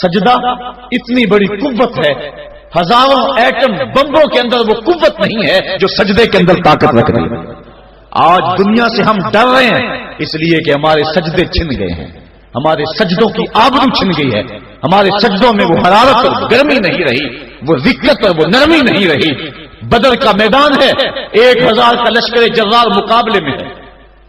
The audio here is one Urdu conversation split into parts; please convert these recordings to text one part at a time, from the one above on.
سجدہ اتنی بڑی قوت ہے، ہزاروں ایٹم بمبوں کے اندر وہ قوت نہیں ہے جو سجدے کے اندر طاقت رکھ رہی ہے۔ آج دنیا سے ہم ڈر رہے ہیں اس لیے کہ ہمارے سجدے چھن گئے ہیں، ہمارے سجدوں کی آبرو چھن گئی ہے، ہمارے سجدوں میں وہ حرارت اور گرمی نہیں رہی، وہ رقت اور وہ نرمی نہیں رہی۔ بدر کا میدان ہے، 1000 کا لشکر جرار مقابلے میں ہے،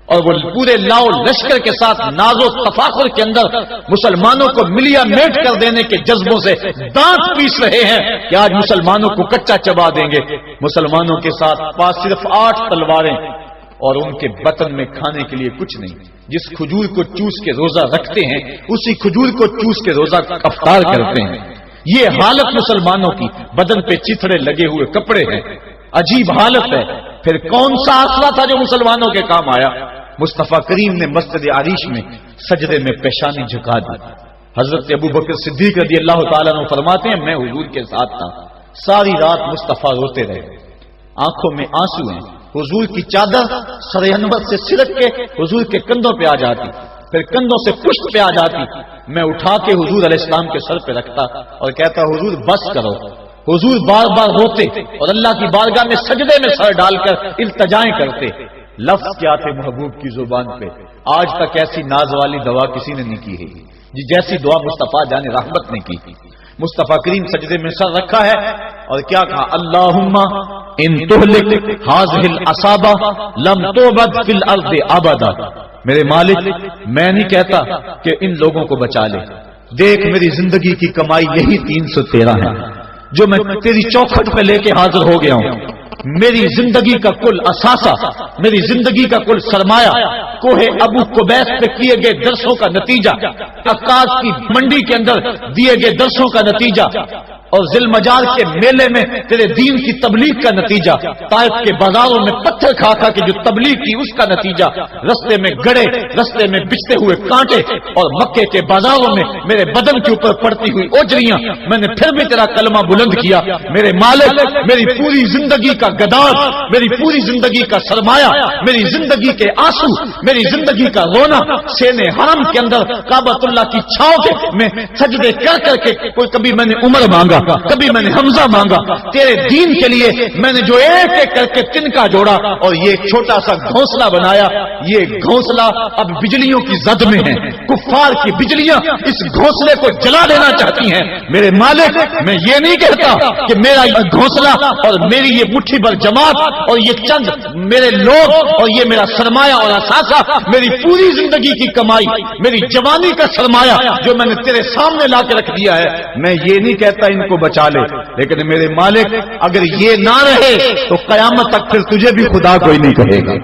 اور وہ پورے لاؤ لشکر کے ساتھ ناز و تفاخر کے اندر مسلمانوں کو ملیا میٹ کر دینے کے جذبوں سے دانت پیس رہے ہیں کہ آج مسلمانوں کو کچا چبا دیں گے۔ مسلمانوں کے ساتھ پاس صرف 8 تلواریں اور ان کے بطن میں کھانے کے لیے کچھ نہیں۔ جس کھجور کو چوس کے روزہ رکھتے ہیں اسی کھجور کو چوس کے روزہ افطار کرتے ہیں۔ یہ حالت مسلمانوں کی، بدن پہ چتھڑے لگے ہوئے کپڑے ہیں، عجیب حالت ہے۔ پھر کون سا آسرا تھا جو مسلمانوں کے کام آیا؟ مصطفیٰ کریم نے مسجد عریش میں سجدے میں پیشانی جھکا دی۔ حضرت ابو بکر صدیق رضی اللہ تعالیٰ عنہ فرماتے ہیں میں حضور کے ساتھ تھا، ساری رات مصطفیٰ روتے رہے، آنکھوں میں آنسو ہیں، حضور کی چادر سر انور سے سرک کے حضور کے کندھوں پہ آ جاتی، پھر کندھوں سے پشت پہ آ جاتی، میں اٹھا کے حضور علیہ السلام کے سر پہ رکھتا اور کہتا حضور بس کرو۔ حضور بار بار روتے اور اللہ کی بارگاہ میں سجدے میں سر ڈال کر التجائیں کرتے۔ لفظ کیا تھے محبوب کی زبان پہ، آج تک ایسی ناز والی دعا کسی نے نہیں کی ہے جی جیسی دعا مصطفیٰ جان رحمت نے کی۔ مصطفیٰ کریم سجدے میں سر رکھا ہے اور کیا کہا؟ اللہم ان تہلک ہذہ العصابہ لم تعبد فی الارض ابدا۔ میرے مالک میں نہیں کہتا کہ ان لوگوں کو بچا لے، دیکھ میری زندگی کی کمائی یہی 313 ہے جو میں تیری چوکھٹ پہ لے کے حاضر ہو گیا ہوں۔ میری زندگی کا کل اثاثہ، میری زندگی کا کل سرمایہ کوہ ابو قبیس پہ کیے گئے درسوں کا نتیجہ، عکاظ کی منڈی کے اندر دیے گئے درسوں کا نتیجہ، اور ذی المجال کے میلے میں تیرے دین کی تبلیغ کا نتیجہ، طائف کے بازاروں میں پتھر کھا کھا کے جو تبلیغ کی اس کا نتیجہ، رستے میں گڑے، رستے میں بچھتے ہوئے کانٹے، اور مکے کے بازاروں میں میرے بدن کے اوپر پڑتی ہوئی اوجریاں، میں نے پھر بھی تیرا کلمہ بلند کیا۔ میرے مالک میری پوری زندگی کا گداز، میری پوری زندگی کا سرمایہ، میری زندگی کے آنسو، میری زندگی کا رونا سینے حرم کے اندر کعبۃ اللہ کی چھاؤں کے میں سجدے کر کر کے، کوئی کبھی میں نے عمر مانگا، کبھی میں نے حمزہ مانگا، تیرے دین کے لیے میں نے جو ایک ایک کر کے تنکا جوڑا اور یہ ایک چھوٹا سا گھونسلہ بنایا، یہ گھونسلہ اب بجلیوں کی زد میں ہے، کفار کی بجلیاں اس گھونسلے کو جلا دینا چاہتی ہیں۔ میرے مالک میں یہ نہیں کہتا کہ میرا یہ گھونسلہ اور میری یہ مٹھی بھر جماعت اور یہ چند میرے لوگ اور یہ میرا سرمایہ اور اثاثہ، میری پوری زندگی کی کمائی، میری جوانی کا سرمایہ جو میں نے تیرے سامنے لا کے رکھ دیا ہے، میں یہ نہیں کہتا ان کو بچا لے، لیکن میرے مالک اگر یہ نہ رہے تو قیامت تک پھر تجھے بھی خدا کوئی نہیں کہے گا۔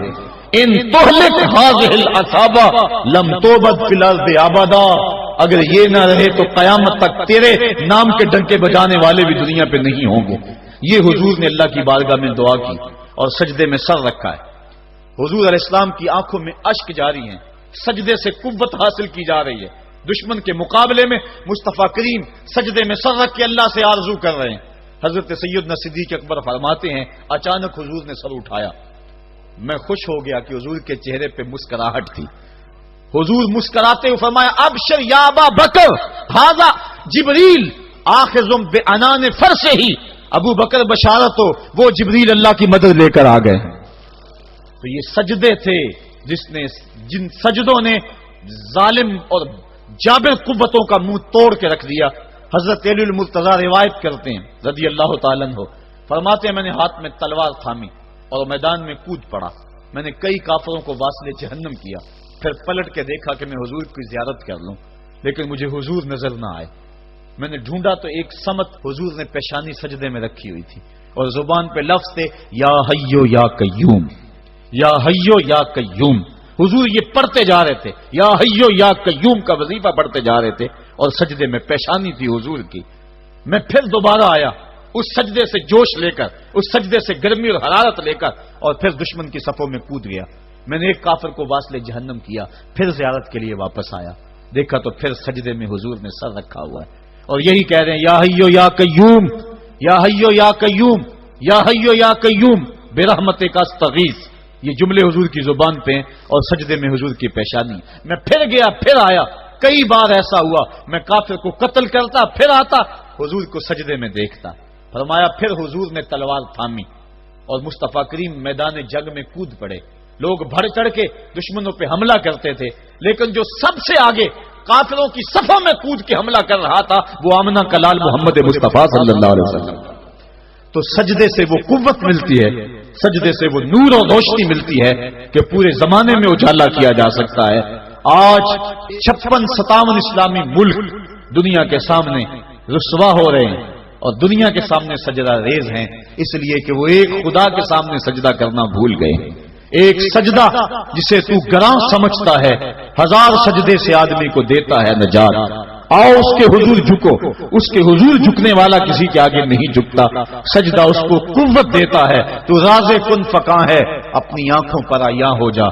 ان تہلک ہذہ العصابہ لم تعبد فی الارض ابدا، اگر یہ نہ رہے تو قیامت تک تیرے نام کے ڈنکے بجانے والے بھی دنیا پہ نہیں ہوں گے۔ یہ حضور نے اللہ کی بارگاہ میں دعا کی اور سجدے میں سر رکھا ہے۔ حضور علیہ السلام کی آنکھوں میں اشک جاری ہیں، سجدے سے قوت حاصل کی جا رہی ہے۔ دشمن کے مقابلے میں مصطفیٰ کریم سجدے میں سر رکھ کے اللہ سے آرزو کر رہے ہیں۔ حضرت سیدنا صدیق اکبر فرماتے ہیں اچانک حضور نے سر اٹھایا، میں خوش ہو گیا کہ حضور کے چہرے پہ مسکراہٹ تھی۔ حضور مسکراتے ہوئے فرمایا ابشر یا ابا بکر ھذا جبریل آخذ بعنان فرسہ، ابو بکر بشارت ہو، وہ جبریل اللہ کی مدد لے کر آ گئے۔ تو یہ سجدے تھے جن سجدوں نے ظالم اور جابر قوتوں کا منہ توڑ کے رکھ دیا۔ حضرت علی المرتضیٰ روایت کرتے ہیں رضی اللہ تعالیٰ عنہ، فرماتے ہیں میں نے ہاتھ میں تلوار تھامی اور میدان میں کود پڑا، میں نے کئی کافروں کو واصل جہنم کیا، پھر پلٹ کے دیکھا کہ میں حضور کی زیارت کر لوں، لیکن مجھے حضور نظر نہ آئے۔ میں نے ڈھونڈا تو ایک سمت حضور نے پیشانی سجدے میں رکھی ہوئی تھی اور زبان پہ لفظ تھے یا حیو یا قیوم، یا حیو یا قیوم۔ حضور یہ پڑھتے جا رہے تھے، یا حیو یا قیوم کا وظیفہ پڑھتے جا رہے تھے اور سجدے میں پیشانی تھی حضور کی۔ میں پھر دوبارہ آیا اس سجدے سے جوش لے کر، اس سجدے سے گرمی اور حرارت لے کر، اور پھر دشمن کی صفوں میں کود گیا۔ میں نے ایک کافر کو واصل جہنم کیا، پھر زیارت کے لیے واپس آیا، دیکھا تو پھر سجدے میں حضور نے سر رکھا ہوا ہے اور یہی کہہ رہے ہیں یا حیو یا قیوم، یا حیو یا قیوم، یا حیو یا قیوم برحمتک استغیث۔ یہ جملے حضور کی زبان پہ ہیں اور سجدے میں حضور کی پیشانی۔ میں پھر گیا، پھر آیا، کئی بار ایسا ہوا میں کافر کو قتل کرتا پھر آتا حضور کو سجدے میں دیکھتا. فرمایا پھر حضور نے تلوار تھامی اور مصطفیٰ کریم میدان جنگ میں کود پڑے. لوگ بڑھ چڑھ کے دشمنوں پہ حملہ کرتے تھے لیکن جو سب سے آگے کافروں کی صفوں میں کود کے حملہ کر رہا تھا وہ آمنہ کا لال محمد مصطفیٰ صلی اللہ علیہ وسلم. تو سجدے سے وہ قوت ملتی ہے, سجدے سے وہ نور اور روشنی ملتی ہے کہ پورے زمانے میں اجالا کیا جا سکتا ہے. آج 56-57 اسلامی ملک دنیا کے سامنے رسوا ہو رہے ہیں اور دنیا کے سامنے سجدہ ریز ہیں, اس لیے کہ وہ ایک خدا کے سامنے سجدہ کرنا بھول گئے. ایک سجدہ جسے تو گراں سمجھتا ہے 1000 سجدے سے آدمی کو دیتا ہے نجات. آؤ اس کے حضور جھکو, اس کے حضور جھکنے والا کسی کے آگے نہیں جھکتا. سجدہ اس کو قوت دیتا ہے. تو راز کن فقاں ہے, اپنی آنکھوں پر آیا ہو جا,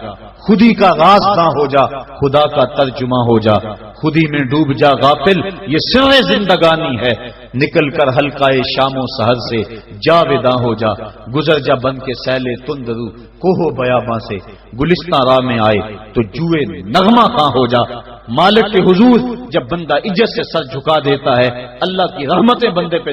خودی کا راز نہ ہو جا, خدا کا ترجمہ ہو جا, خودی میں ڈوب جا غافل, یہ سر زندگانی ہے. نکل کر حلقہ شام و سحر سے جاویداں ہو جا, گزر جا بن کے سیلے تندرو کوہ بیاباں سے, گلستان راہ میں آئے تو جوئے نغمہ کہاں ہو جا. مالک کے حضور جب بندہ عزت سے سر جھکا دیتا ہے اللہ کی رحمتیں بندے پہ